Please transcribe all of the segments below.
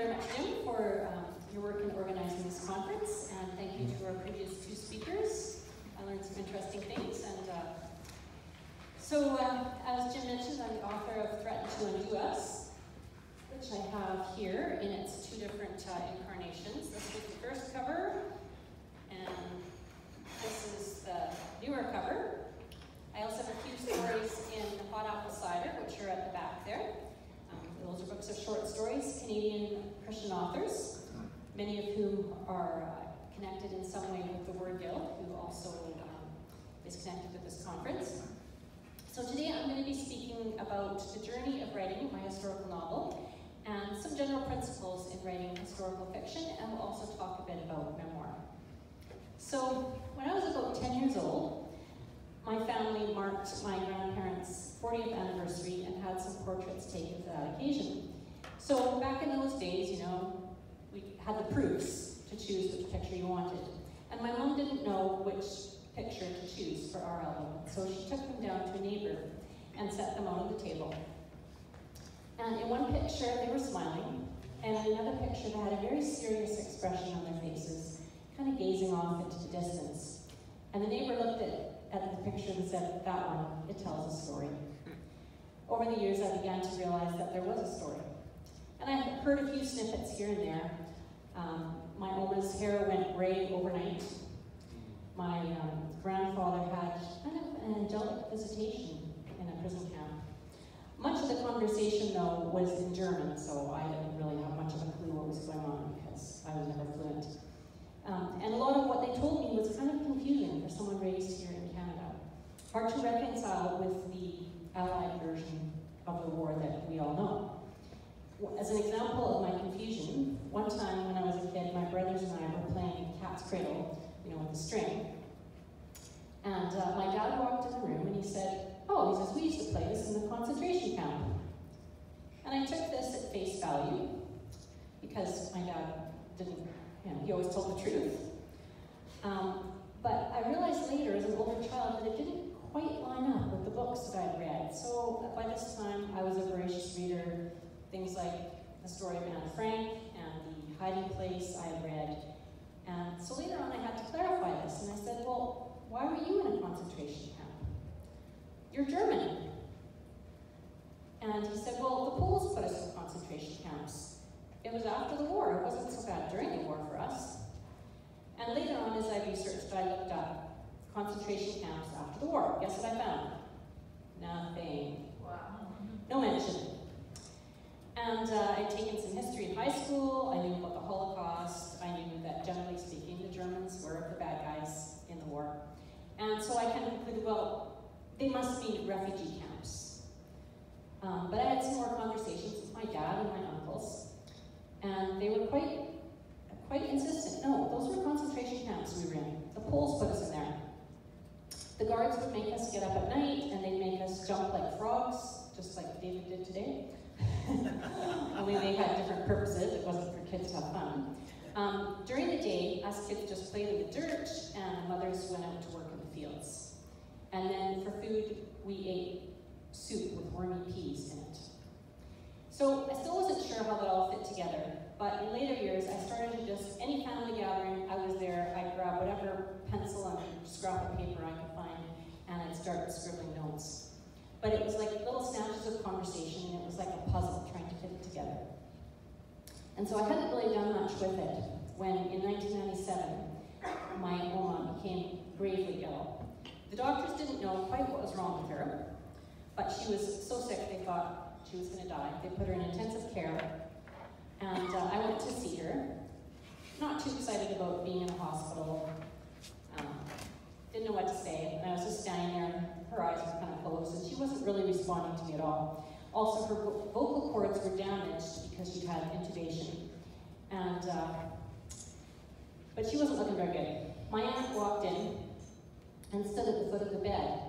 very much, Jim, for your work in organizing this conference, and thank you to our previous two speakers. I learned some interesting things, and as Jim mentioned, I'm the author of Threaten to Undo Us, which I have here in its two different incarnations. This is the first cover, and this is the newer cover. I also have a few stories in Hot Apple Cider, which are at the back there. Those are books of short stories, Canadian Christian authors, many of whom are connected in some way with the Word Guild, who also is connected with this conference. So today I'm going to be speaking about the journey of writing my historical novel and some general principles in writing historical fiction, and we'll also talk a bit about memoir. So when I was about 10 years old, my family marked my grandparents' 40th anniversary and had some portraits taken for that occasion. So back in those days, you know, we had the proofs to choose which picture you wanted. And my mom didn't know which picture to choose for our album, so she took them down to a neighbor and set them out on the table. And in one picture, they were smiling, and in another picture, they had a very serious expression on their faces, kind of gazing off into the distance. And the neighbor looked at the picture and said, "That one, it tells a story." Over the years, I began to realize that there was a story. And I heard a few snippets here and there. My Oma's hair went gray overnight. My grandfather had kind of an angelic visitation in a prison camp. Much of the conversation, though, was in German, so I didn't really have much of a clue what was going on because I was never fluent. And a lot of what they told me was kind of confusing for someone raised here in Canada. Hard to reconcile with the Allied version of the war that we all know. As an example of my confusion, one time when I was a kid, my brothers and I were playing cat's cradle, you know, with a string. And my dad walked in the room and he said, "Oh," he says, "we used to play this in the concentration camp." And I took this at face value because my dad didn't, you know, he always told the truth. But I realized later as an older child that it didn't quite line up with the books that I'd read. So by this time I was a voracious reader. Things like the story of Anne Frank and The Hiding Place I had read. And so later on I had to clarify this, and I said, "Well, why were you in a concentration camp? You're German." And he said, "Well, the Poles put us in concentration camps. It was after the war. It wasn't so bad during the war for us." And later on, as I researched, I looked up concentration camps after the war. Guess what I found? Nothing. Wow. No mention. And I'd taken some history in high school. I knew about the Holocaust. I knew that, generally speaking, the Germans were the bad guys in the war. And so I kind of concluded, well, they must be refugee camps. But I had some more conversations with my dad and my uncles, and they were quite insistent. No, those were concentration camps we were in. The Poles put us in there. The guards would make us get up at night, and they'd make us jump like frogs, just like David did today. Only they had different purposes. It wasn't for kids to have fun. During the day, us kids just played in the dirt, and the mothers went out to work in the fields. And then for food, we ate soup with wormy peas in it. So I still wasn't sure how that all fit together, but in later years, I started to just, any family gathering, I was there, I'd grab whatever pencil and scrap of paper I could find, and I'd start scribbling notes. But it was like little snatches of conversation, and it was like a puzzle trying to fit it together. And so I hadn't really done much with it when, in 1997, my Oma became gravely ill. The doctors didn't know quite what was wrong with her, but she was so sick they thought she was going to die. They put her in intensive care, and I went to see her. Not too excited about being in the hospital. Didn't know what to say, and I was just standing there, and her eyes were kind of closed, and she wasn't really responding to me at all. Also, her vocal cords were damaged because she'd had intubation, and but she wasn't looking very good. My aunt walked in and stood at the foot of the bed,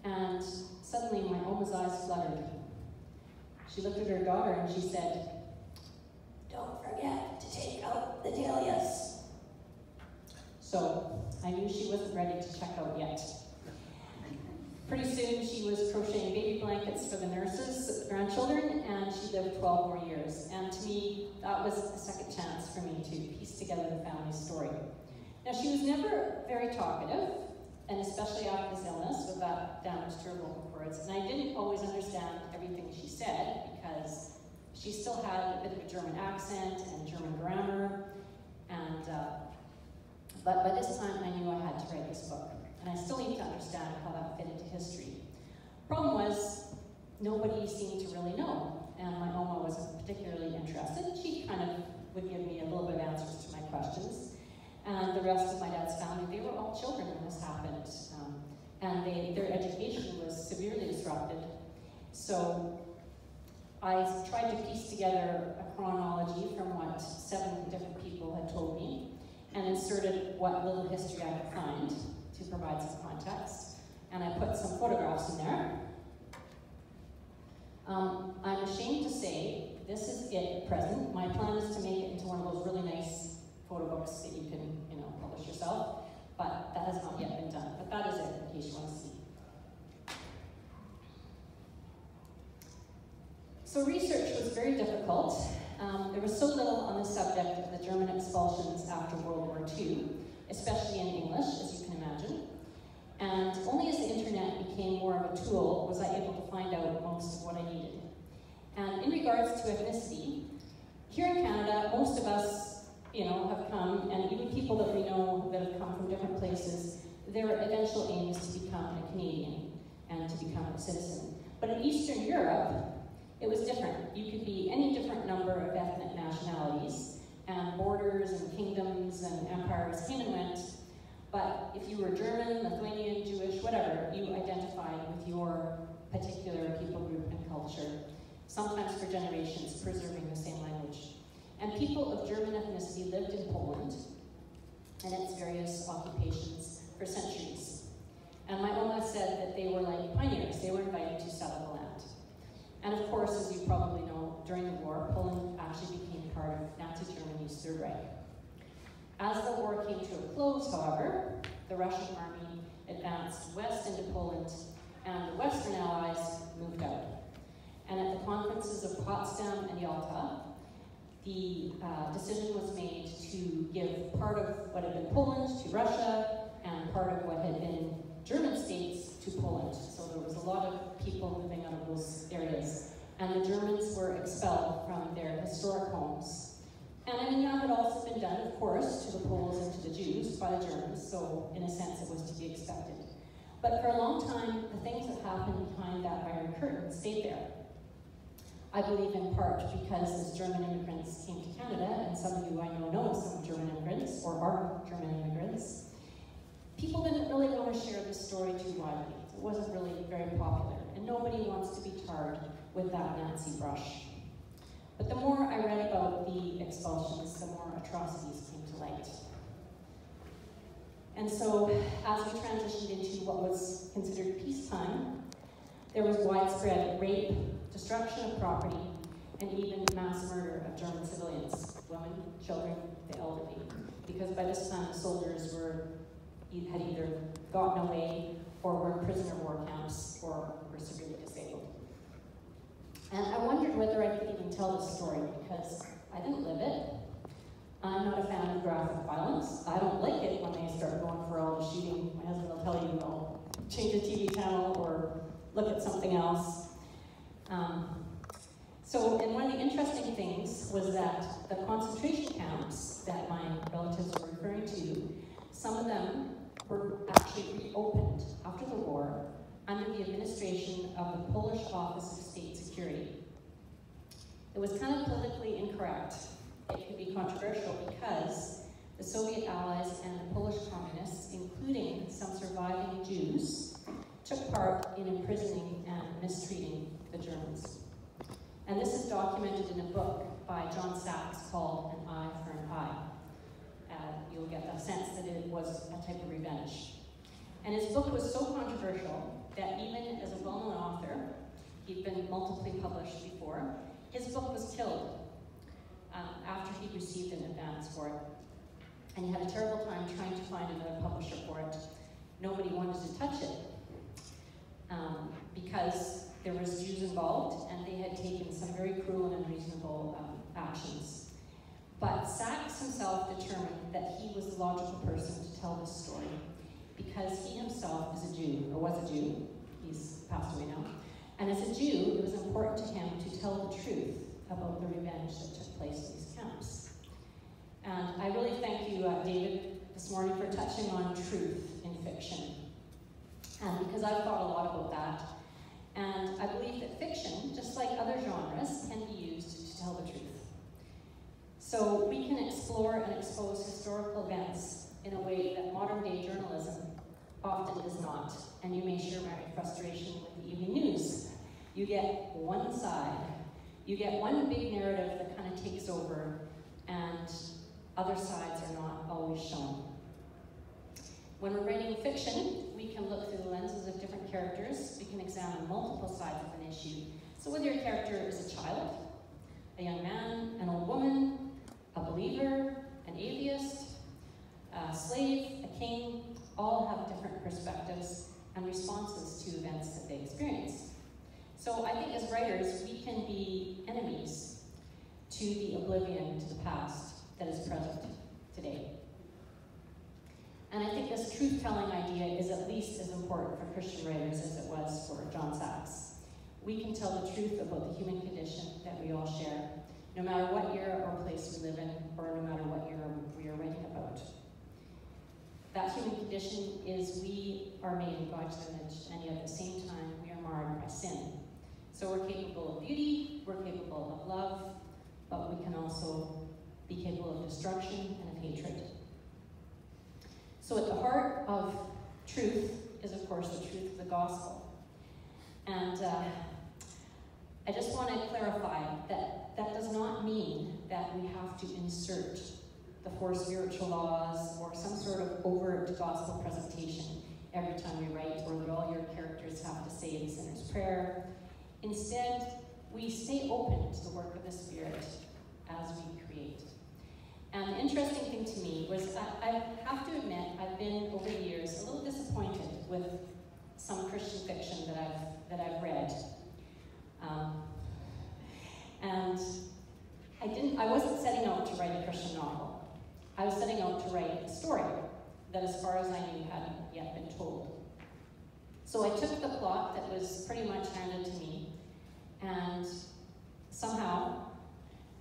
and suddenly my Oma's eyes fluttered. She looked at her daughter and she said, "Don't forget to take out the dahlias." So I knew she wasn't ready to check out yet. Pretty soon she was crocheting baby blankets for the nurses' grandchildren, and she lived 12 more years. And to me, that was a second chance for me to piece together the family story. Now, she was never very talkative, and especially after this illness, with that damage to her vocal cords. And I didn't always understand everything she said, because she still had a bit of a German accent and German grammar. And but by this time, I knew I had to write this book. And I still need to understand how that fit into history. Problem was, nobody seemed to really know, and my Oma wasn't particularly interested. She kind of would give me a little bit of answers to my questions. And the rest of my dad's family, they were all children when this happened, and their education was severely disrupted. So I tried to piece together a chronology from what 7 different people had told me, and inserted what little history I could find to provide some context. And I put some photographs in there. I'm ashamed to say, this is it at present. My plan is to make it into one of those really nice photo books that you can, publish yourself, but that has not yet been done. But that is it, in case you want to see. So research was very difficult. There was so little on the subject of the German expulsions after World War II, especially in English, as you can imagine. And only as the internet became more of a tool was I able to find out most of what I needed. And in regards to ethnicity, here in Canada, most of us, have come, and even people that we know that have come from different places, their eventual aim is to become a Canadian and to become a citizen. But in Eastern Europe, it was different. You could be any different number of ethnic nationalities, and borders and kingdoms and empires came and went. But if you were German, Lithuanian, Jewish, whatever, you identified with your particular people group and culture, sometimes for generations, preserving the same language. And people of German ethnicity lived in Poland and its various occupations for centuries. And my Oma said that they were like pioneers. They were invited to settle the land. And of course, as you probably know, during the war, Poland actually became part of Nazi Germany's Third Reich. As the war came to a close, however, the Russian army advanced west into Poland, and the Western allies moved out. And at the conferences of Potsdam and Yalta, the decision was made to give part of what had been Poland to Russia, and part of what had been German states to Poland. So there was a lot of people moving out of those areas. And the Germans were expelled from their historic homes. And that had also been done, of course, to the Poles and to the Jews by the Germans, so in a sense it was to be expected. But for a long time, the things that happened behind that iron curtain stayed there. I believe in part because as German immigrants came to Canada, and some of you I know some German immigrants, or are German immigrants, people didn't really want to share this story too widely. It wasn't really very popular, and nobody wants to be tarred with that Nazi brush. But the more I read about the expulsions, the more atrocities came to light. And so, as we transitioned into what was considered peacetime, there was widespread rape, destruction of property, and even mass murder of German civilians, women, children, the elderly. Because by this time, the soldiers had either gotten away, or were in prisoner war camps, or were severely disabled. And I wondered whether I could even tell this story, because I didn't live it. I'm not a fan of graphic violence. I don't like it when they start going for all the shooting. My husband will tell you, oh, change the TV channel or look at something else. And one of the interesting things was that the concentration camps that my relatives were referring to, some of them were actually reopened after the war under the administration of the Polish Office of State Security. It was kind of politically incorrect. It could be controversial because the Soviet allies and the Polish communists, including some surviving Jews, took part in imprisoning and mistreating the Germans. And this is documented in a book by John Sachs called An Eye for an Eye. You'll get the sense that it was a type of revenge. And his book was so controversial that even as a well-known author, he'd been multiply published before, his book was killed after he received an advance for it. And he had a terrible time trying to find another publisher for it. Nobody wanted to touch it because there was Jews involved, and they had taken some very cruel and unreasonable actions. But Sachs himself determined that he was the logical person to tell this story because he himself is a Jew, or was a Jew. He's passed away now. And as a Jew, it was important to him to tell the truth about the revenge that took place in these camps. And I really thank you, David, this morning for touching on truth in fiction. Because I've thought a lot about that. And I believe that fiction, just like other genres, can be used to tell the truth. So we can explore and expose historical events in a way that modern-day journalism often does not. And you may share my frustration with the evening news. You get one side. You get one big narrative that kind of takes over, and other sides are not always shown. When we're writing fiction, we can look through the lenses of different characters. We can examine multiple sides of an issue. So whether your character is a child, a young man, an old woman, a believer, an atheist, a slave, a king, all have different perspectives and responses to events that they experience. So I think as writers, we can be enemies to the oblivion to the past that is present today. And I think this truth-telling idea is at least as important for Christian writers as it was for John Sachs. We can tell the truth about the human condition that we all share, no matter what era or place we live in, or no matter what era we are writing about. That human condition is we are made in God's image, and yet at the same time we are marred by sin. So we're capable of beauty, we're capable of love, but we can also be capable of destruction and of hatred. So at the heart of truth is, of course, the truth of the gospel. And I just want to clarify that that does not mean that we have to insert the four spiritual laws or some sort of overt gospel presentation every time we write, or that all your characters have to say the sinner's prayer. Instead, we stay open to the work of the Spirit as we create. And the interesting thing to me was, I have to admit, I've been over the years a little disappointed with some Christian fiction that I've read. And I wasn't setting out to write a Christian novel. I was setting out to write a story that, as far as I knew, hadn't yet been told. So I took the plot that was pretty much handed to me, and somehow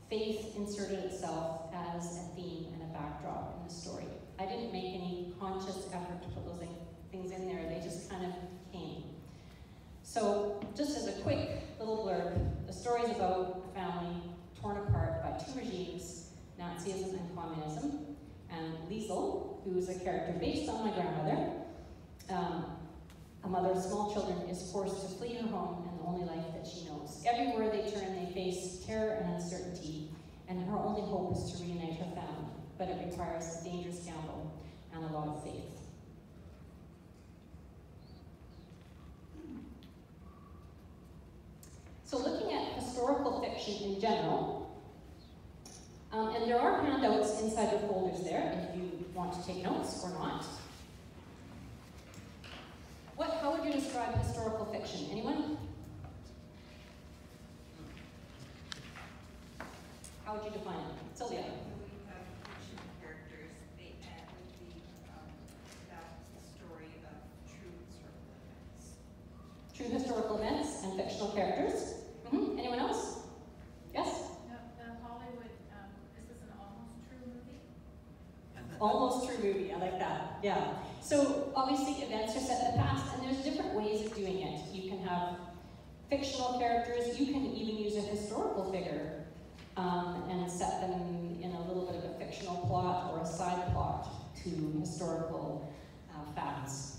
faith inserted itself as a theme and a backdrop in the story. I didn't make any conscious effort to put those things in there. They just kind of came. So just as a quick little blurb, the story is about a family torn apart by two regimes, Nazism and communism. And Liesel, who is a character based on my grandmother, a mother of small children, is forced to flee her home and the only life that she knows. Everywhere they turn, they face terror and uncertainty, and her only hope is to reunite her family, but it requires a dangerous gamble and a lot of faith. So looking at historical fiction in general, and there are handouts inside the folders there if you want to take notes or not. How would you describe historical fiction? Anyone? How would you define it? Sylvia? We have fiction characters. They would be about the story of true historical events. True historical events and fictional characters. Anyone else? Yes? Hollywood, is this an almost true movie? Almost true movie, I like that, yeah. So obviously events are set in the past, and there's different ways of doing it. You can have fictional characters, you can even use a historical figure and set them in a little bit of a fictional plot or a side plot to historical facts.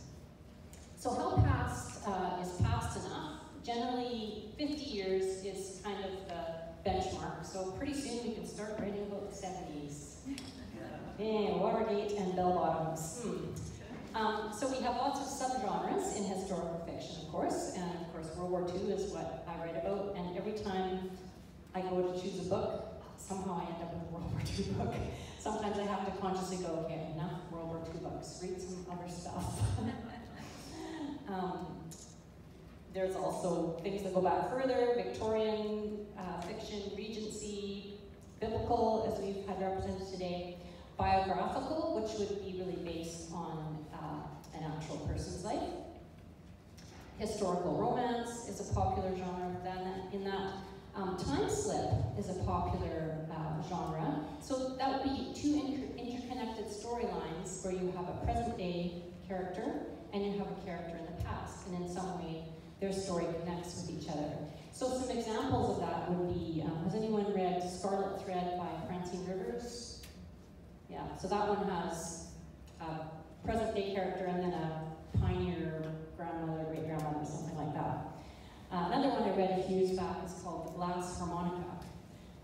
So how past is past enough? Generally, 50 years is kind of the benchmark, so pretty soon we can start writing about the 70s. Yeah, Watergate and bell-bottoms. So we have lots of subgenres in historical fiction, of course, and of course World War II is what I write about, and every time I go to choose a book, somehow I end up with a World War II book. Sometimes I have to consciously go, okay, enough World War II books, read some other stuff. There's also things that go back further, Victorian fiction, Regency, biblical, as we've had represented today, biographical, which would be really based on an actual person's life. Historical romance is a popular genre in that. Time slip is a popular genre. So that would be two interconnected storylines where you have a present day character and you have a character in the past, and in some way their story connects with each other. So some examples of that would be, has anyone read Scarlet Thread by Francine Rivers? Yeah, so that one has a present day character and then a pioneer grandmother, great grandmother, something like that. Another one I read a few years back is called The Glass Harmonica,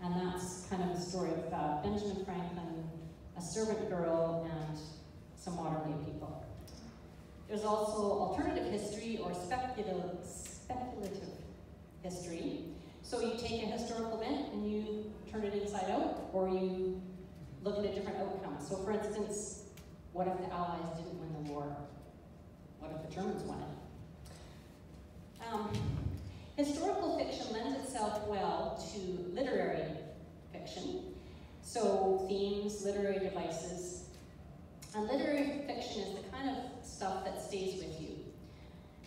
and that's kind of the story of Benjamin Franklin, a servant girl, and some modern day people. There's also alternative history or speculative history. So you take a historical event and you turn it inside out, or you look at a different outcome. So for instance, what if the Allies didn't win the war? What if the Germans won it? Historical fiction lends itself well to literary fiction. So themes, literary devices. And literary fiction is the kind of stuff that stays with you.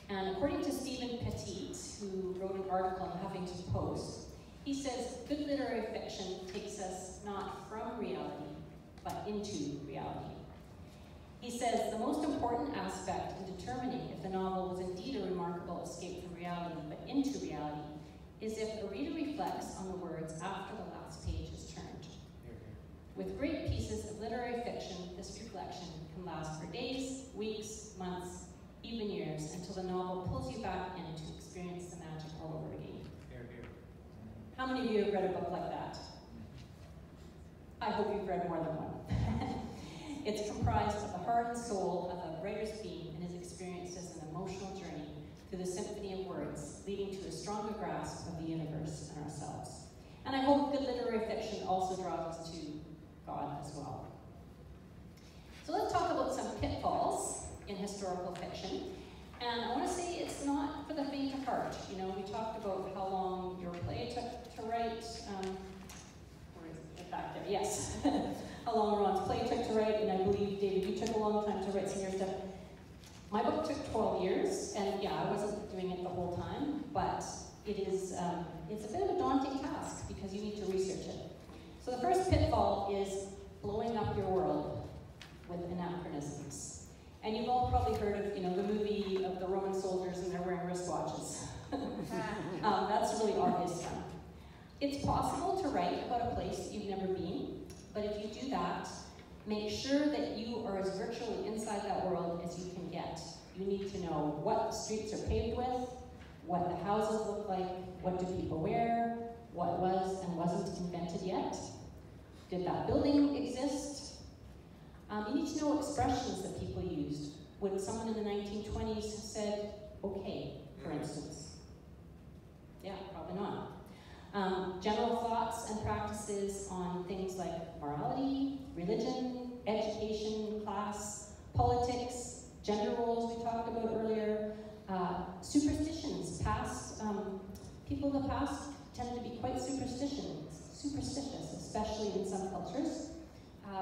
And according to Stephen Petit, who wrote an article in Huffington Post, he says, good literary fiction takes us not from reality, but into reality. He says, the most important aspect in determining if the novel was indeed a remarkable escape from reality, but into reality, is if a reader reflects on the words after the last page is turned. With great pieces of literary fiction, this reflection can last for days, weeks, months, even years, until the novel pulls you back in to experience the magic all over again. How many of you have read a book like that? I hope you've read more than one. It's comprised of the heart and soul of a writer's being and is experienced as an emotional journey through the symphony of words, leading to a stronger grasp of the universe and ourselves. And I hope good literary fiction also draws us to God as well. So let's talk about some pitfalls in historical fiction. And I want to say it's not for the faint of heart. You know, we talked about how long your play took to write. Where is it? Back there, yes. How long Ron's play took to write, and I believe, David, you took a long time to write some of your stuff. My book took 12 years, and yeah, I wasn't doing it the whole time, but it is, it's a bit of a daunting task because you need to research it. So the first pitfall is blowing up your world with anachronisms. And you've all probably heard of, you know, the movie of the Roman soldiers and they're wearing wristwatches. That's a really obvious one. It's possible to write about a place that you've never been, but if you do that, make sure that you are as virtually inside that world as you can get. You need to know what streets are paved with, what the houses look like, what do people wear, what was and wasn't invented yet. Did that building exist? You need to know expressions that people used. Would someone in the 1920s have said, okay, for instance? Yeah, probably not. General thoughts and practices on things like morality, religion, education, class, politics, gender roles we talked about earlier, superstitions. People of the past tended to be quite superstitious, especially in some cultures.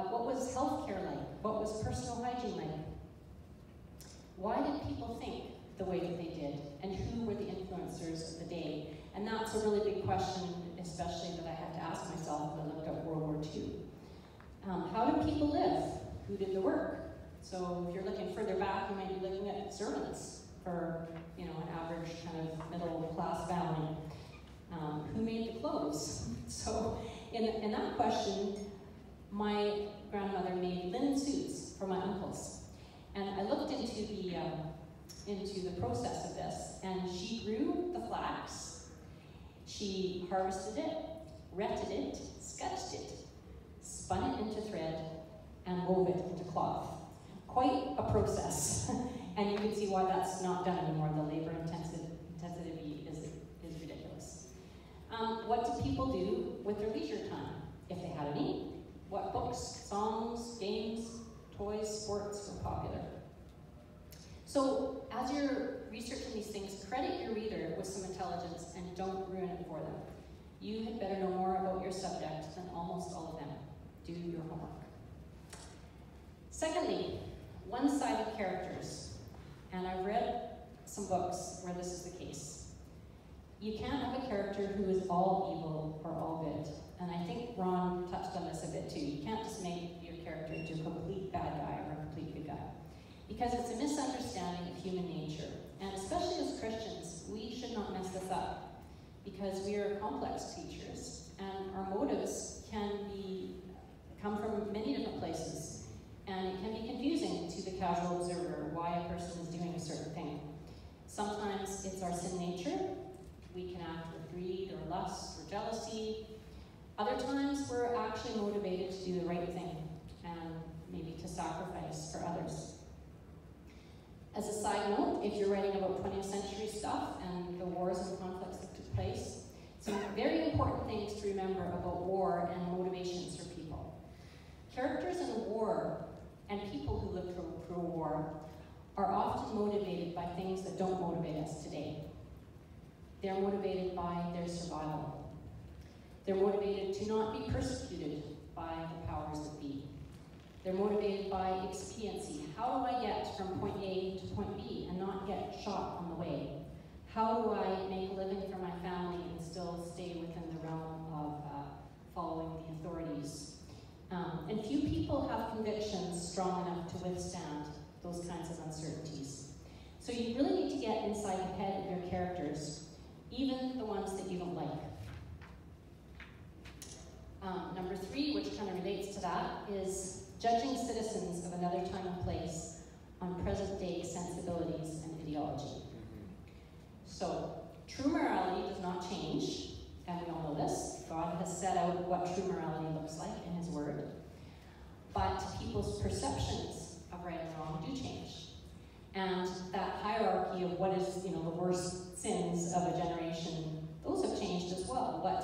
What was healthcare like? What was personal hygiene like? Why did people think the way that they did? And who were the influencers of the day? And that's a really big question, especially that I had to ask myself when I looked at World War II. How did people live? Who did the work? So if you're looking further back, you might be looking at servants for, you know, an average kind of middle class family. Who made the clothes? So in that question, my grandmother made linen suits for my uncles. And I looked into the process of this, and she grew the flax, she harvested it, retted it, sketched it, spun it into thread, and wove it into cloth. Quite a process. And you can see why that's not done anymore. The labor intensity is ridiculous. What did people do with their leisure time, if they had any? What books, songs, games, toys, sports were popular? So as you're researching these things, credit your reader with some intelligence and don't ruin it for them. You had better know more about your subject than almost all of them. Do your homework. Secondly, one-sided characters. And I've read some books where this is the case. You can't have a character who is all evil or all good. And I think Ron touched on this a bit too. You can't just make your character into a complete bad guy or a complete good guy. Because it's a misunderstanding of human nature. And especially as Christians, we should not mess this up. Because we are complex creatures, and our motives come from many different places. And it can be confusing to the casual observer why a person is doing a certain thing. Sometimes it's our sin nature. We can act with greed or lust or jealousy. Other times we're actually motivated to do the right thing and maybe to sacrifice for others. As a side note, if you're writing about 20th century stuff and the wars and conflicts that took place, some very important things to remember about war and motivations for people. Characters in a war and people who live through a war are often motivated by things that don't motivate us today. They're motivated by their survival. They're motivated to not be persecuted by the powers that be. They're motivated by expediency. How do I get from point A to point B and not get shot on the way? How do I make a living for my family and still stay within the realm of following the authorities? And few people have convictions strong enough to withstand those kinds of uncertainties. So you really need to get inside the head of your characters, even the ones that you don't like. Number 3, which kind of relates to that, is judging citizens of another time and place on present-day sensibilities and ideology. So, true morality does not change, and we all know this. God has set out what true morality looks like in His Word. But people's perceptions of right and wrong do change. And that hierarchy of what is, the worst sins of a generation, those have changed as well. What,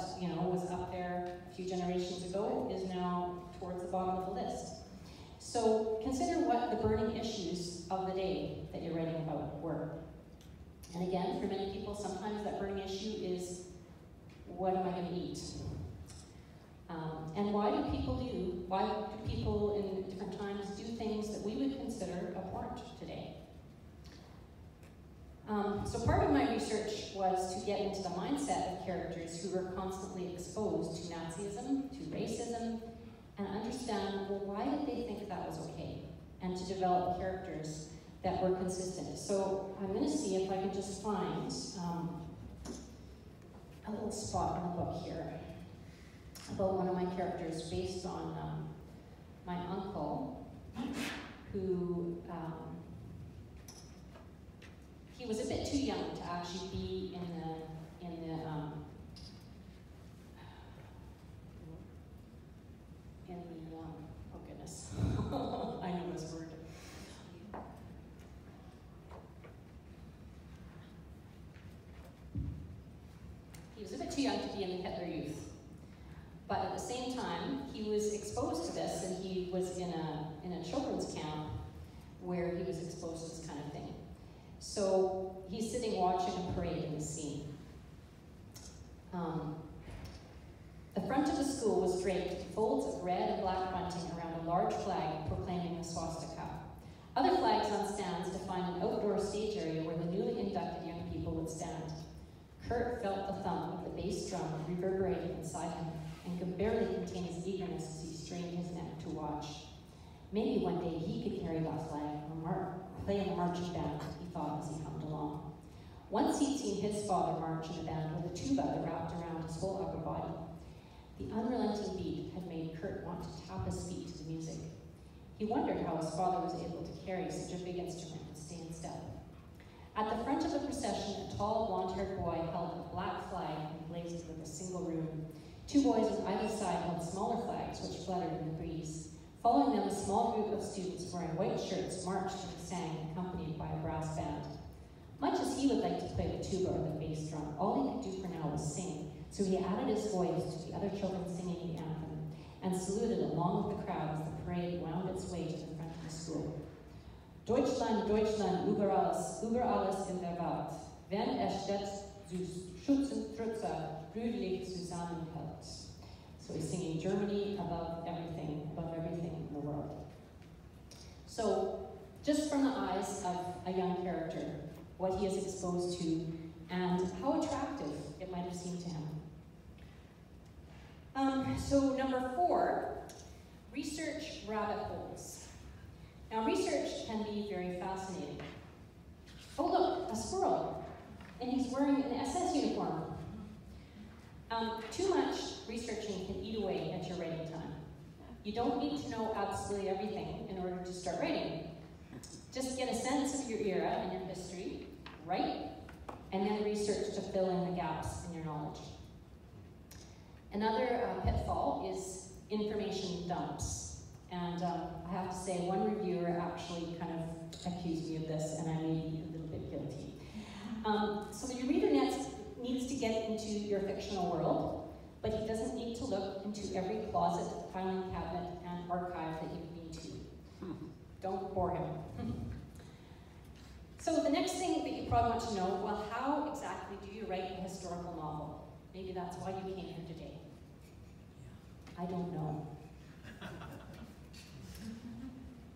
was up there a few generations ago is now towards the bottom of the list. So consider what the burning issues of the day that you're writing about were. And again, for many people, sometimes that burning issue is, what am I going to eat? And why do people in different times do things that we would consider abhorrent today? So part of my research was to get into the mindset of characters who were constantly exposed to Nazism, to racism, and understand, well, why did they think that was okay? And to develop characters that were consistent. So I'm going to see if I can just find a little spot in the book here about one of my characters based on my uncle, who he was a bit too young to actually be in the oh goodness, I know this word. He was a bit too young to be in the Hitler Youth. But at the same time, he was exposed to this, and he was in a children's camp where he was exposed to this kind of thing. So he's sitting watching a parade in the scene. The front of the school was draped in folds of red and black bunting around a large flag proclaiming the swastika. Other flags on stands defined an outdoor stage area where the newly inducted young people would stand. Kurt felt the thump of the bass drum reverberating inside him and could barely contain his eagerness as he strained his neck to watch. Maybe one day he could carry that flag or play in a marching band, he thought as he hummed along. Once he'd seen his father march in a band with a tuba that wrapped around his whole upper body. The unrelenting beat had made Kurt want to tap his feet to the music. He wondered how his father was able to carry such a big instrument and stay in step. At the front of the procession, a tall, blonde-haired boy held a black flag emblazoned with a single rune. 2 boys on either side held smaller flags which fluttered in the breeze. Following them, a small group of students wearing white shirts marched and sang, accompanied by a brass band. Much as he would like to play the tuba or the bass drum, all he could do for now was sing, so he added his voice to the other children singing the anthem and saluted along with the crowd as the parade wound its way to the front of the school. Deutschland, Deutschland, über alles in der Welt, wenn es stets Schützentrutzer brüderlich zusammenhält. So he's singing Germany above everything in the world. So, just from the eyes of a young character, what he is exposed to, and how attractive it might have seemed to him. So number 4, research rabbit holes. Now research can be very fascinating. Oh look, a squirrel, and he's wearing an SS uniform. Too much researching can eat away at your writing time. You don't need to know absolutely everything in order to start writing. Just get a sense of your era and your history, write, and then research to fill in the gaps in your knowledge. Another pitfall is information dumps. And I have to say, one reviewer actually kind of accused me of this, and I may be a little bit guilty. So your reader needs to get into your fictional world, but he doesn't need to look into every closet, filing cabinet, and archive that you've been to. Don't bore him. So the next thing that you probably want to know, well, how exactly do you write a historical novel? Maybe that's why you came here today. I don't know.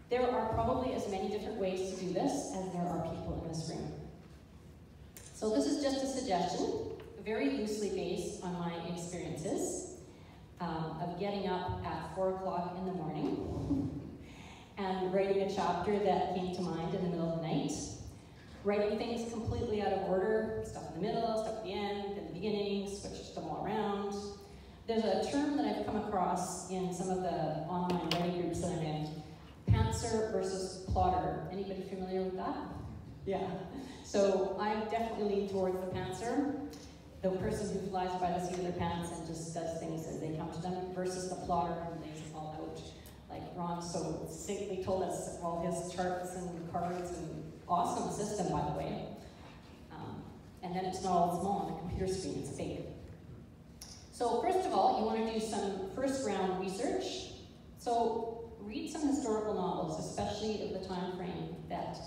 There are probably as many different ways to do this as there are people in this room. So this is just a suggestion, very loosely based on my experiences of getting up at 4 o'clock in the morning and writing a chapter that came to mind in the middle of the night, writing things completely out of order, stuff in the middle, stuff at the end, in the beginning, switch them all around. There's a term that I've come across in some of the online writing groups that I'm in, pantser versus plotter. Anybody familiar with that? Yeah. So I definitely lean towards the pantser, the person who flies by the seat of their pants and just does things as they come to them, versus the plotter who lays it all out. Like Ron so succinctly told us all his charts and cards and awesome system, by the way. And then it's not all small on the computer screen, it's big. So first of all, you want to do some first round research. So read some historical novels, especially of the time frame that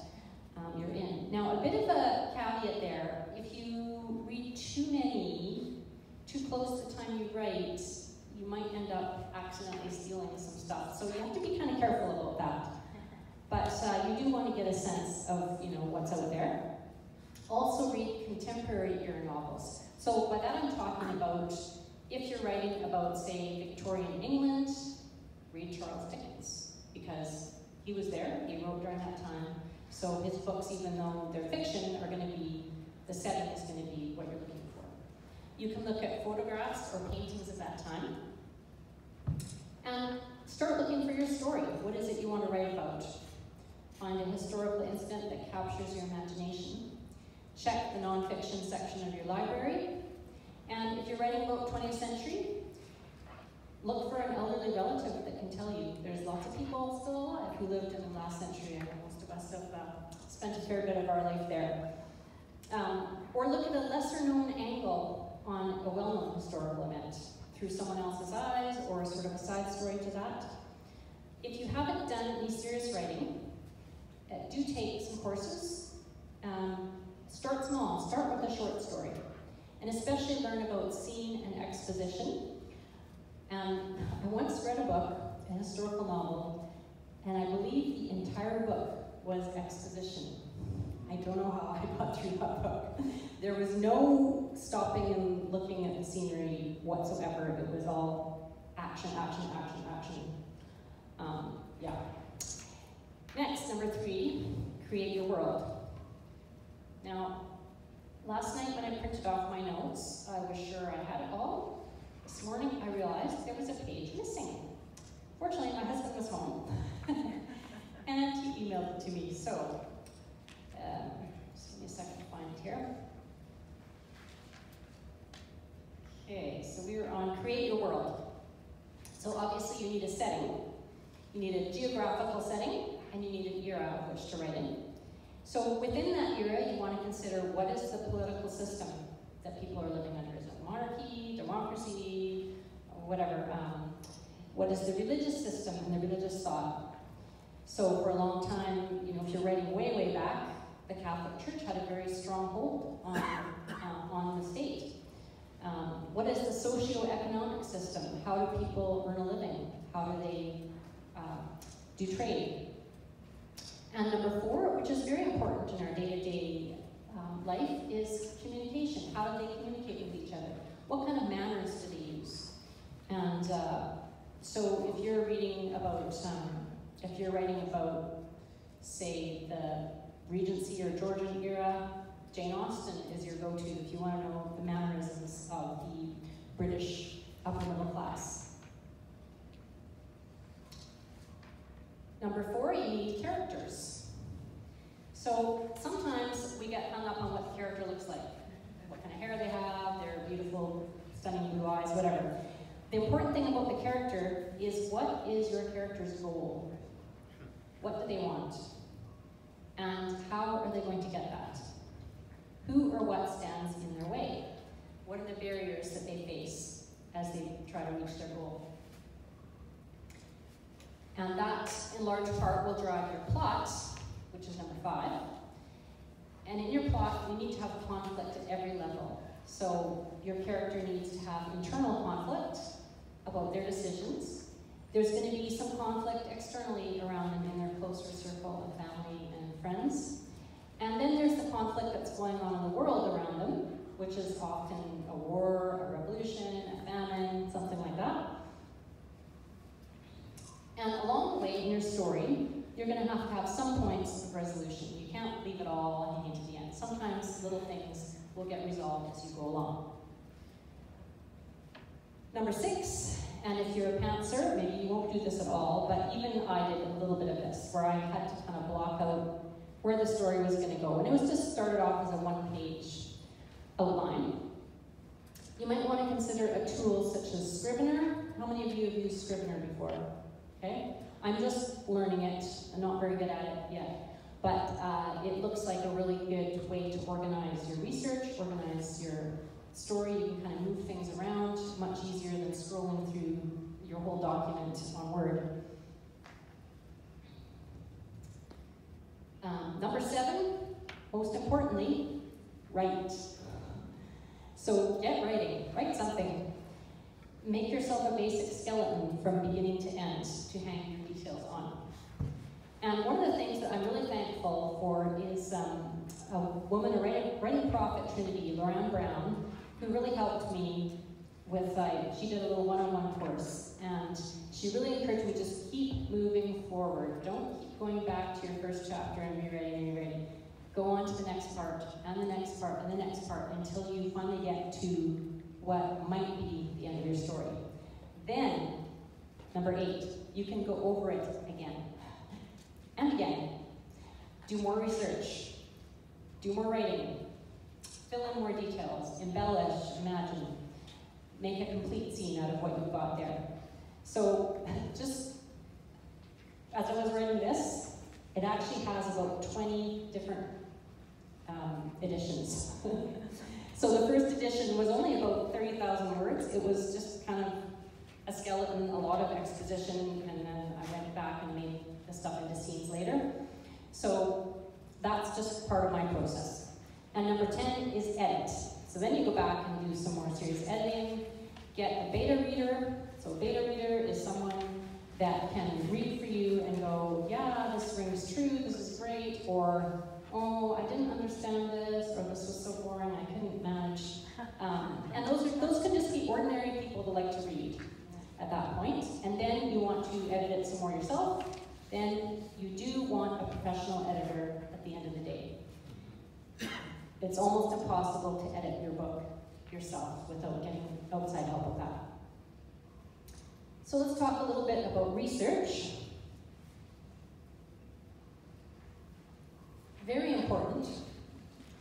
you're in. Now, a bit of a caveat there, if you read too many, too close to the time you write, you might end up accidentally stealing some stuff. So you have to be kind of careful about that. But you do want to get a sense of, what's out there. Also read contemporary era novels. So by that I'm talking about, if you're writing about, say, Victorian England, read Charles Dickens, because he was there, he wrote during that time. So his books, even though they're fiction, are going to be, the setting is going to be what you're looking for. You can look at photographs or paintings of that time. And start looking for your story. What is it you want to write about? Find a historical incident that captures your imagination. Check the nonfiction section of your library. And if you're writing about 20th century, look for an elderly relative that can tell you. There's lots of people still alive who lived in the last century, and most of us have spent a fair bit of our life there. Or look at a lesser-known angle on a well-known historical event through someone else's eyes, or sort of a side story to that. If you haven't done any serious writing, do take some courses. Start small, start with a short story, and especially learn about scene and exposition. I once read a book, a historical novel, and I believe the entire book was exposition. I don't know how I got through that book. There was no stopping and looking at the scenery whatsoever. It was all action, action, action, action. Yeah. Next, number 3, create your world. Now, last night when I printed off my notes, I was sure I had it all. This morning I realized there was a page missing. Fortunately, my husband was home, and he emailed it to me. So, just give me a second to find it here. Okay, so we were on create your world. So obviously you need a setting. You need a geographical setting, and you need an era of which to write in. So within that era, you want to consider what is the political system that people are living under. Is it monarchy, democracy, whatever? What is the religious system and the religious thought? So for a long time, if you're writing way, way back, the Catholic Church had a very strong hold on the state. What is the socio-economic system? How do people earn a living? How do they do trade? And number 4, which is very important in our day-to-day life, is communication. How do they communicate with each other? What kind of manners do they use? And so if you're reading about, if you're writing about, say, the Regency or Georgian era, Jane Austen is your go-to if you want to know the mannerisms of the British upper middle class. Number 4, you need characters. So sometimes we get hung up on what the character looks like. What kind of hair they have, their beautiful, stunning blue eyes, whatever. The important thing about the character is, what is your character's goal? What do they want? And how are they going to get that? Who or what stands in their way? What are the barriers that they face as they try to reach their goal? And that, in large part, will drive your plot, which is number 5. And in your plot, you need to have conflict at every level. So your character needs to have internal conflict about their decisions. There's going to be some conflict externally around them in their closer circle of family and friends. And then there's the conflict that's going on in the world around them, which is often a war, a revolution, a famine, something like that. And along the way in your story, you're going to have some points of resolution. You can't leave it all hanging to the end. Sometimes little things will get resolved as you go along. Number 6, and if you're a pantser, maybe you won't do this at all, but even I did a little bit of this, where I had to kind of block out where the story was going to go. And it was just started off as a 1-page outline. You might want to consider a tool such as Scrivener. How many of you have used Scrivener before? Okay? I'm just learning it. I'm not very good at it yet. But it looks like a really good way to organize your research, organize your story. You can kind of move things around much easier than scrolling through your whole document on Word. Number 7, most importantly, write. So get writing, write something. Make yourself a basic skeleton from beginning to end to hang your details on. And one of the things that I'm really thankful for is a woman, a writing prof at Trinity, Lauren Brown, who really helped me with, she did a little one-on-one course, and she really encouraged me to just keep moving forward. Don't keep going back to your first chapter and rewriting and rewriting. Go on to the next part, and the next part, and the next part, until you finally get to what might be the end of your story. Then, number 8, you can go over it again and again. Do more research, do more writing, fill in more details, embellish, imagine, make a complete scene out of what you've got there. So just as I was writing this, it actually has about 20 different editions. So the first edition was only about 30,000 words. It was just kind of a skeleton, a lot of exposition, and then I went back and made the stuff into scenes later. So that's just part of my process. And number 10 is edit. So then you go back and do some more serious editing, get a beta reader. So a beta reader is someone that can read for you and go, yeah, this rings true, this is great, or, oh, I didn't understand this, or this was so boring, I couldn't manage. And those can just be ordinary people that like to read at that point. And then you want to edit it some more yourself. Then you do want a professional editor at the end of the day. It's almost impossible to edit your book yourself without getting outside help with that. So let's talk a little bit about research. Very important,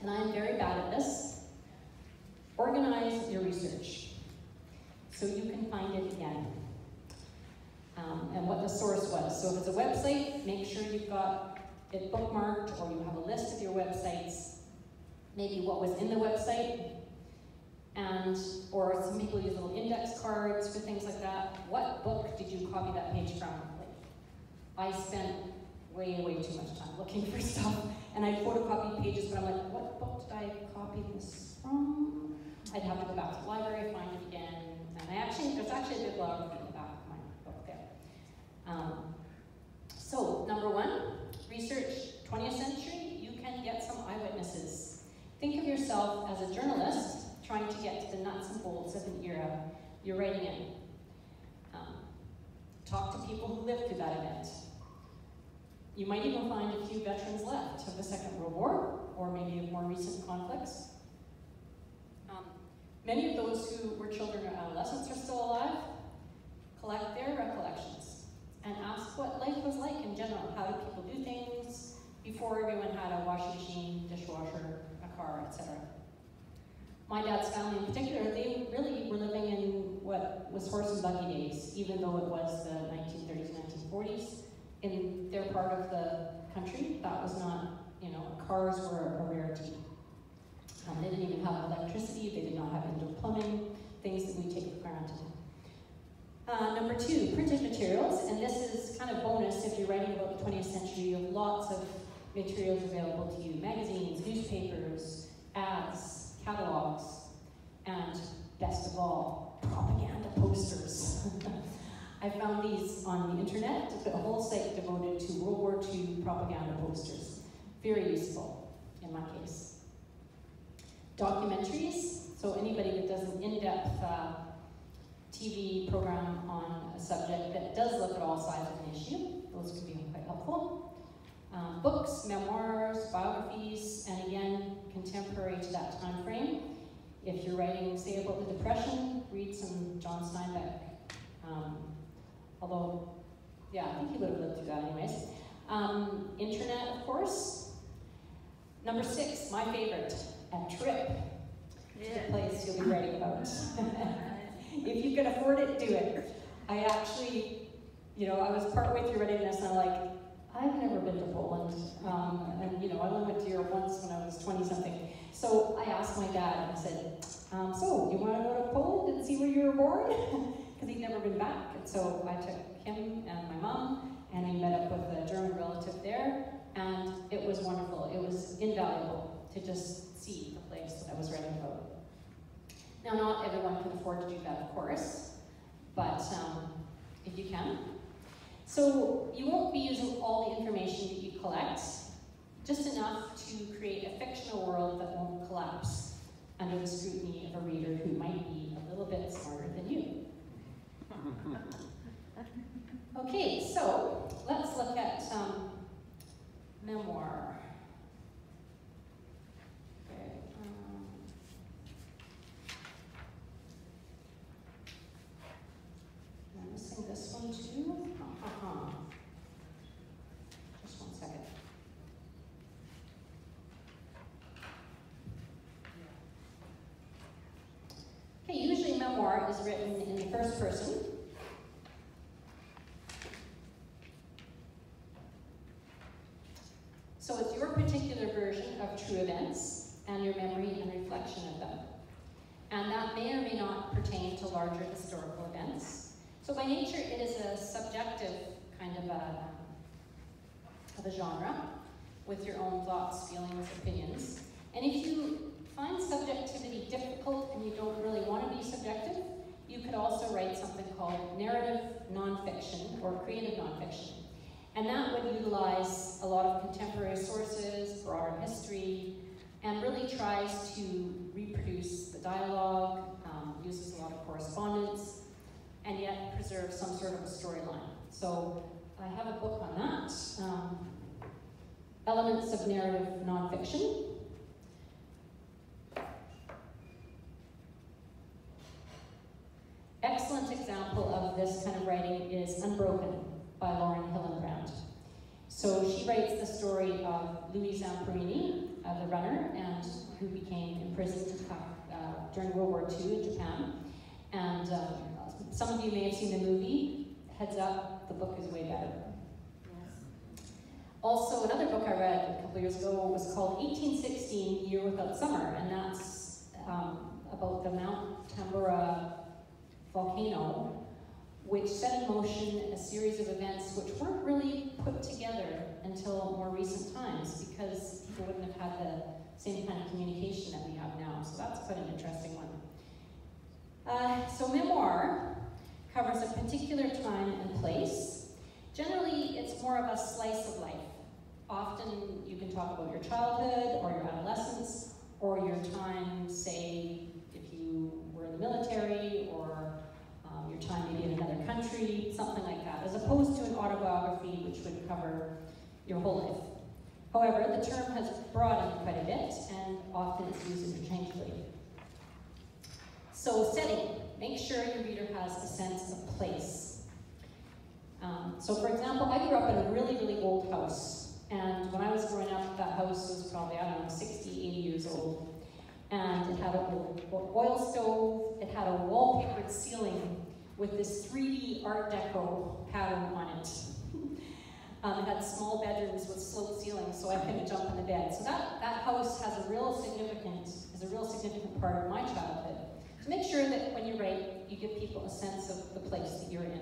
and I'm very bad at this. Organize your research so you can find it again. And what the source was. So if it's a website, make sure you've got it bookmarked, or you have a list of your websites, maybe what was in the website, and, or some people use little index cards for things like that. What book did you copy that page from? Like, I spent way too much time looking for stuff. And I photocopied pages, but I'm like, what book did I copy this from? I'd have to go back to the library, find it again. And there's actually a bibliography in the back of my book there. So, number one, research 20th century, you can get some eyewitnesses. Think of yourself as a journalist trying to get to the nuts and bolts of an era you're writing in. Talk to people who lived through that event. You might even find a few veterans left of the Second World War, or maybe of more recent conflicts. Many of those who were children or adolescents are still alive. Collect their recollections and ask what life was like in general. How did people do things before everyone had a washing machine, dishwasher, a car, etc. My dad's family in particular, they really were living in what was horse and buggy days, even though it was the 1930s, 1940s. In their part of the country, that was not, cars were a rarity. They didn't even have electricity, they did not have indoor plumbing, things that we take for granted. Number two, printed materials, and this is kind of bonus if you're writing about the 20th century. You have lots of materials available to you: magazines, newspapers, ads, catalogs, and best of all, propaganda posters. I found these on the internet, a whole site devoted to World War II propaganda posters. Very useful in my case. Documentaries, so anybody that does an in-depth TV program on a subject that does look at all sides of an issue, those could be quite helpful. Books, memoirs, biographies, and again, contemporary to that time frame. If you're writing, say, about the Depression, read some John Steinbeck. Although, yeah, I think he would have lived through that anyways. Internet, of course. Number 6, my favorite, a trip to the place you'll be writing about. If you can afford it, do it. I actually, I was partway through writing this and I'm like, I've never been to Poland. And I only went to Europe once when I was 20-something. So I asked my dad and I said, so you want to go to Poland and see where you were born? Because he'd never been back. And so I took him and my mom and we met up with a German relative there, and it was wonderful. It was invaluable to just see the place that I was writing about. Now, not everyone can afford to do that, of course, but if you can. So you won't be using all the information that you collect, just enough to create a fictional world that won't collapse under the scrutiny of a reader who might be a little bit smarter than you. Okay, so let's look at memoir. Okay, I'm missing this one too. Just one second. Okay, usually memoir is written in the first person. So it's your particular version of true events and your memory and reflection of them. And that may or may not pertain to larger historical events. So by nature, it is a subjective kind of a genre with your own thoughts, feelings, opinions. And if you find subjectivity difficult and you don't really want to be subjective, you could also write something called narrative nonfiction or creative nonfiction. And that would utilize a lot of contemporary sources, broader history, and really tries to reproduce the dialogue, uses a lot of correspondence, and yet preserve some sort of a storyline. So I have a book on that, Elements of Narrative Nonfiction. Excellent example of this kind of writing is Unbroken by Lauren Hillenbrand. So she writes the story of Louis Zamperini, the runner, and who became imprisoned during World War II in Japan. And some of you may have seen the movie. Heads up, the book is way better. Also, another book I read a couple years ago was called 1816, Year Without Summer, and that's about the Mount Tambora volcano, which set in motion a series of events which weren't really really put together until more recent times because people wouldn't have had the same kind of communication that we have now. So that's quite an interesting one. So memoir covers a particular time and place. Generally, it's more of a slice of life. Often you can talk about your childhood or your adolescence or your time, say, if you were in the military or your time maybe in another country, something like that, as opposed to an autobiography which would cover your whole life. However, the term has broadened quite a bit and often it's used interchangeably. So setting, make sure your reader has a sense of place. So for example, I grew up in a really, really old house. And when I was growing up, that house was probably, I don't know, 60, 80 years old. And it had an oil stove, it had a wallpapered ceiling with this 3D Art Deco pattern on it. It had small bedrooms with sloped ceilings, so I couldn't jump in the bed. So that house is a real significant part of my childhood. So make sure that when you write, you give people a sense of the place that you're in.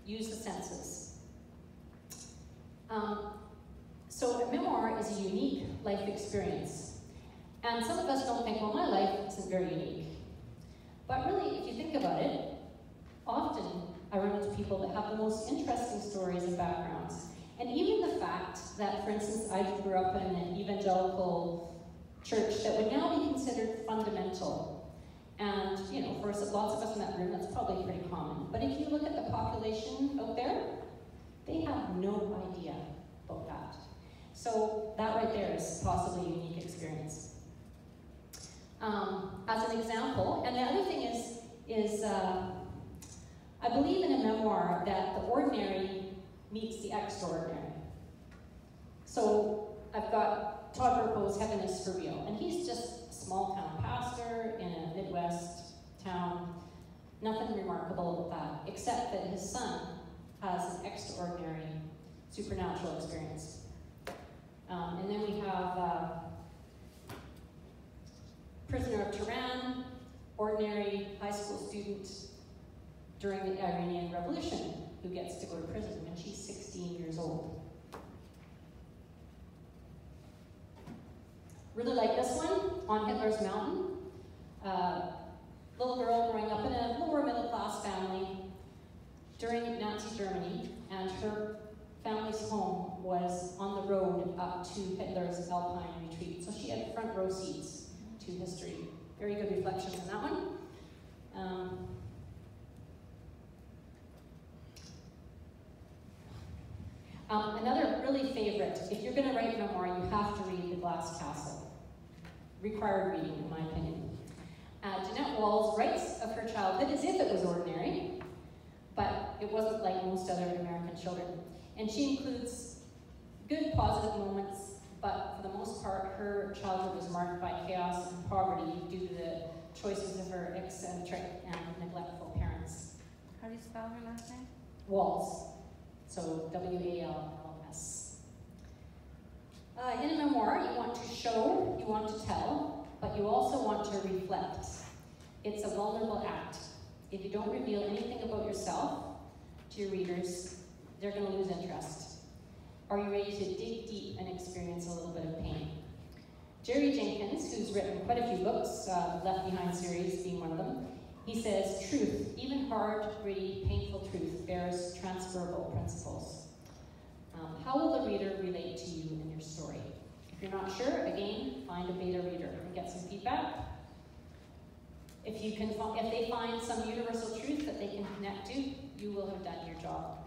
Use the senses. So a memoir is a unique life experience. And some of us don't think, well, my life isn't very unique. But really, if you think about it, often I run into people that have the most interesting stories and backgrounds. And even the fact that, for instance, I grew up in an evangelical church that would now be considered fundamental. And, you know, for lots of us in that room, that's probably pretty common. But if you look at the population out there, they have no idea about that. So that right there is possibly a unique experience. As an example, and the other thing is I believe in a memoir that the ordinary meets the extraordinary. So I've got Todd Burpo's Heaven is for Real, and he's just a small town pastor in a Midwest town. Nothing remarkable about that, except that his son has an extraordinary supernatural experience. And then we have Prisoner of Tehran, ordinary high school student during the Iranian Revolution who gets to go to prison when she's 16 years old. Really like this one, On Hitler's Mountain. Little girl growing up in a lower middle class family during Nazi Germany, and her family's home was on the road up to Hitler's Alpine retreat. So she had front row seats to history. Very good reflections on that one. Another really favorite, if you're going to write memoir, you have to read The Glass Castle. Required reading, in my opinion. Jeanette Walls writes of her childhood as if it was ordinary, but it wasn't like most other American children. And she includes good, positive moments, but for the most part, her childhood was marked by chaos and poverty due to the choices of her eccentric and neglectful parents. How do you spell her last name? Walls. So W-A-L-L-S. In a memoir, you want to show, you want to tell, but you also want to reflect. It's a vulnerable act. If you don't reveal anything about yourself to your readers, they're going to lose interest. Are you ready to dig deep and experience a little bit of pain? Jerry Jenkins, who's written quite a few books, Left Behind series being one of them, he says, truth, even hard, gritty, painful truth, bears transferable principles. How will the reader relate to you and your story? If you're not sure, again, find a beta reader and get some feedback. If they find some universal truth that they can connect to, you will have done your job.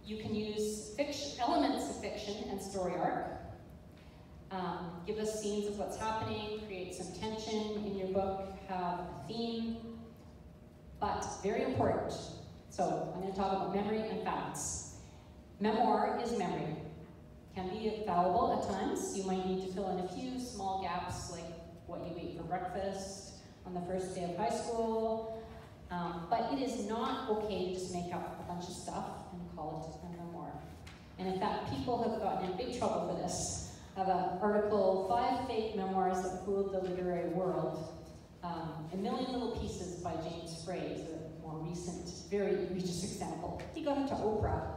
You can use elements of fiction and story arc. Give us scenes of what's happening, create some tension in your book, have a theme, but very important. So I'm going to talk about memory and facts. Memoir is memory. Can be fallible at times. You might need to fill in a few small gaps, like what you ate for breakfast on the first day of high school. But it is not okay to just make up a bunch of stuff and call it a memoir. And in fact, people have gotten in big trouble for this. I have an article, 5 Fake Memoirs That Fooled the Literary World. A Million Little Pieces by James Frey is a more recent, very egregious example. He got into Oprah,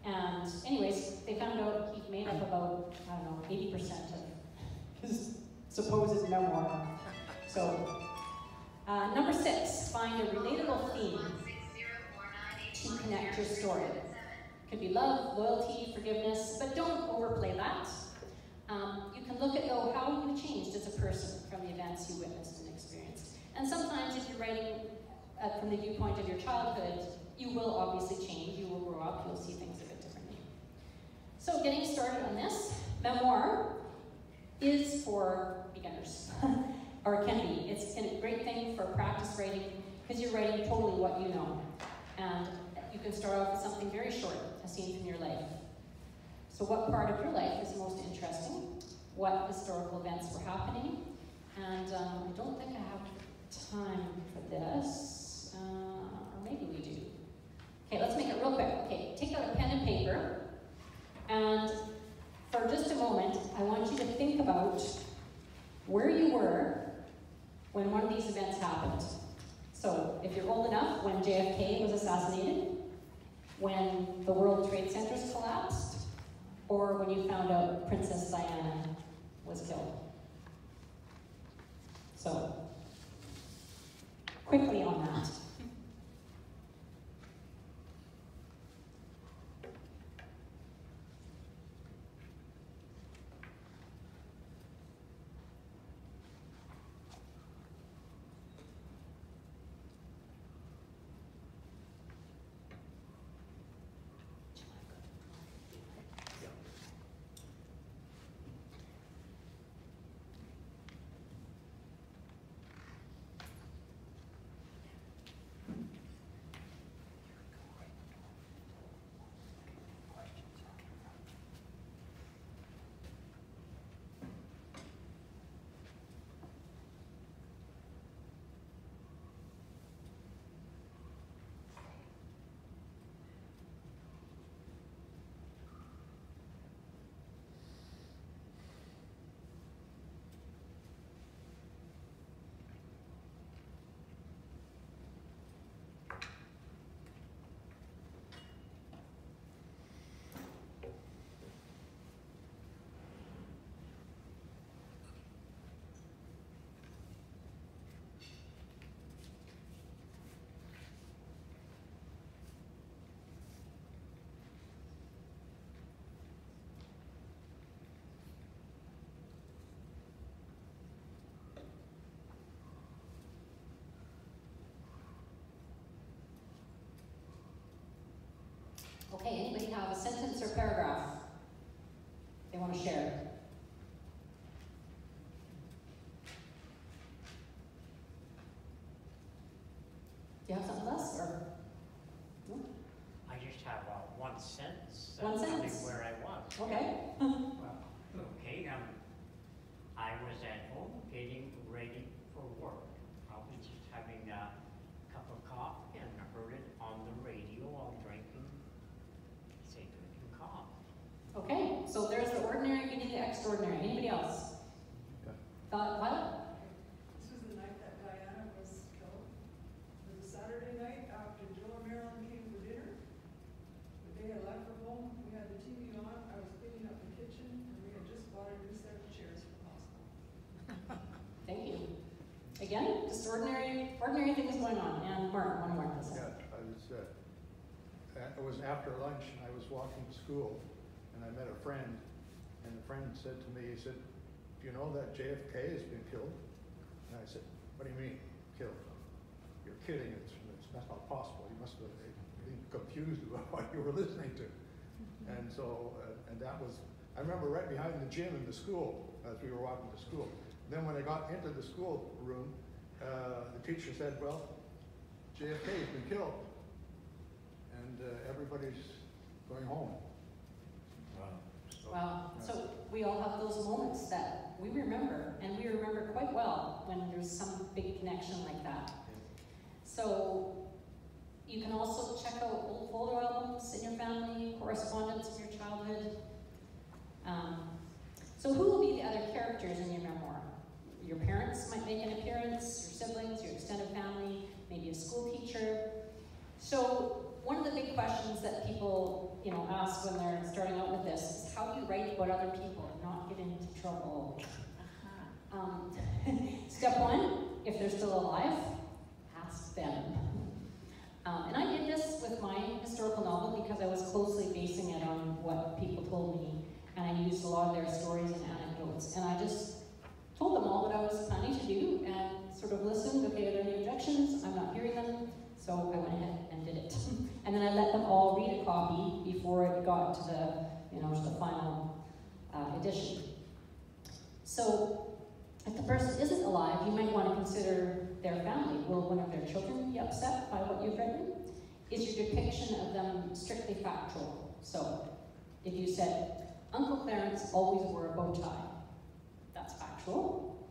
and anyways, they found out he'd made up about, I don't know, 80% of his supposed memoir. So, number 6, find a relatable theme to connect your story. Could be love, loyalty, forgiveness, but don't overplay that. You can look at, though, how you changed as a person from the events you witnessed and experienced. And sometimes if you're writing from the viewpoint of your childhood, you will obviously change, you will grow up, you'll see things a bit differently. So getting started on this, memoir is for beginners, or it can be. It's a great thing for practice writing, because you're writing totally what you know. And you can start off with something very short, a scene from your life. So what part of your life is most interesting? What historical events were happening? And I don't think I have time for this, or maybe we do. Okay, let's make it real quick. Okay, take out a pen and paper, and for just a moment, I want you to think about where you were when one of these events happened. So, if you're old enough, when JFK was assassinated, when the World Trade Centers collapsed, or when you found out Princess Diana was killed. So, quickly on that. Okay, anybody have a sentence or paragraph they want to share? Do you have something else, or? No? I just have one sentence. One telling sentence? where I was. Okay. Well, okay, I was at home getting ready for work. Probably just having a cup of coffee, and I heard it on the radio while drinking coffee. Okay, so there's the ordinary meeting the extraordinary. Anybody else? Okay. Thought, what? This was the night that Diana was killed. It was a Saturday night after Joe and Marilyn came for dinner. The day I left for home, we had the TV on, I was cleaning up the kitchen, and we had just bought a new set of chairs for the hospital. Thank you. Again, just ordinary things going on. And Mark, one more. Yeah, it was after lunch, and I was walking to school, and I met a friend, and the friend said to me, he said, "Do you know that JFK has been killed?" And I said, "What do you mean, killed?" "You're kidding, that's not possible. You must have been confused about what you were listening to." And so, and that was, I remember right behind the gym in the school, as we were walking to school. And then when I got into the school room, the teacher said, "Well, JFK has been killed." And everybody's going home. Wow. So we all have those moments that we remember, and we remember quite well when there's some big connection like that. So you can also check out old photo albums in your family, correspondence from your childhood. So who will be the other characters in your memoir? Your parents might make an appearance, your siblings, your extended family, maybe a school teacher. So one of the big questions that people, ask when they're starting out with this is, how do you write about other people and not get into trouble? Step one, if they're still alive, ask them. And I did this with my historical novel because I was closely basing it on what people told me, and I used a lot of their stories and anecdotes, and I just told them all that I was planning to do and sort of listened. Okay, are there any objections? I'm not hearing them, so I went ahead and did it. And then I let them all read a copy before it got to the final edition. So if the person isn't alive, you might want to consider their family. Will one of their children be upset by what you've written? Is your depiction of them strictly factual? So if you said, Uncle Clarence always wore a bow tie, that's factual.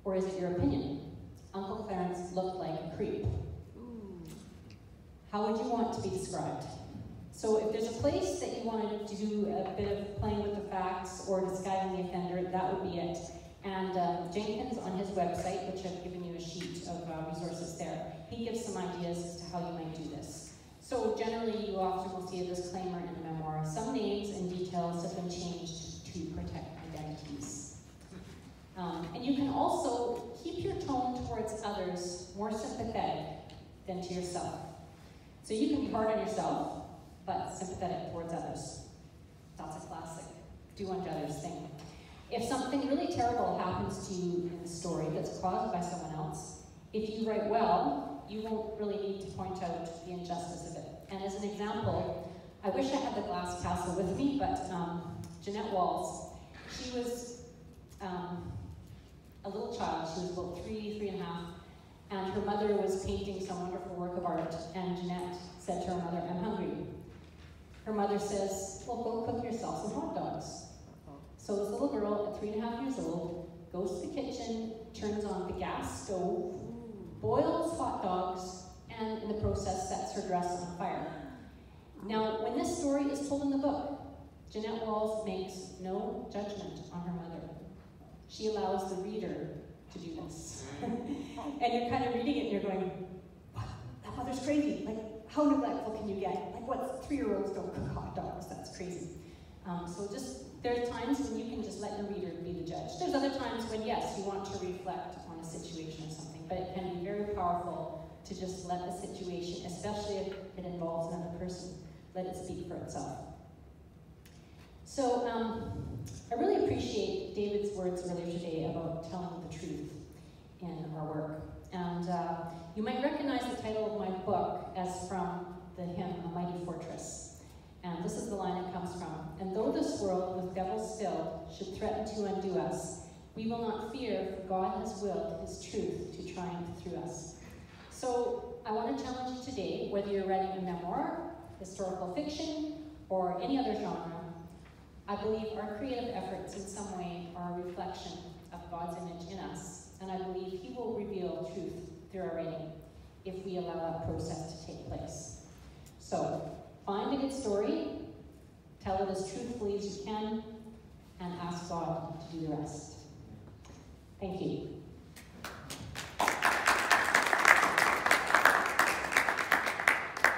Or is it your opinion? Uncle Clarence looked like a creep. How would you want to be described? So if there's a place that you wanted to do a bit of playing with the facts or disguising the offender, that would be it. And Jenkins, on his website, which I've given you a sheet of resources there, he gives some ideas as to how you might do this. So generally, you often will see a disclaimer in the memoir. Some names and details have been changed to protect identities. And you can also keep your tone towards others more sympathetic than to yourself. So you can be hard on yourself, but sympathetic towards others. That's a classic do unto others thing. If something really terrible happens to you in the story that's caused by someone else, if you write well, you won't really need to point out the injustice of it. And as an example, I wish I had the glass castle with me, but Jeanette Walls, she was a little child. She was about 3 and a half, and her mother was painting some wonderful work of art, and Jeanette said to her mother, I'm hungry. Her mother says, well, go cook yourself some hot dogs. So this little girl at 3 and a half years old goes to the kitchen, turns on the gas stove, boils hot dogs, and in the process sets her dress on fire. Now, when this story is told in the book, Jeanette Walls makes no judgment on her mother. She allows the reader to do this. And you're kind of reading it and you're going, wow, that mother's crazy. Like, how neglectful can you get? Like, what, 3-year-olds don't cook hot dogs? That's crazy. So there's times when you can just let your reader be the judge. There's other times when, yes, you want to reflect on a situation or something, but it can be very powerful to just let the situation, especially if it involves another person, let it speak for itself. So I really appreciate David's words earlier today about telling the truth in our work. And you might recognize the title of my book as from the hymn, A Mighty Fortress. And this is the line it comes from. And though this world with devils filled should threaten to undo us, we will not fear, for God has willed his truth to triumph through us. So I want to challenge you today, whether you're writing a memoir, historical fiction, or any other genre, I believe our creative efforts in some way are a reflection of God's image in us, and I believe he will reveal truth through our writing if we allow that process to take place. So, find a good story, tell it as truthfully as you can, and ask God to do the rest. Thank you.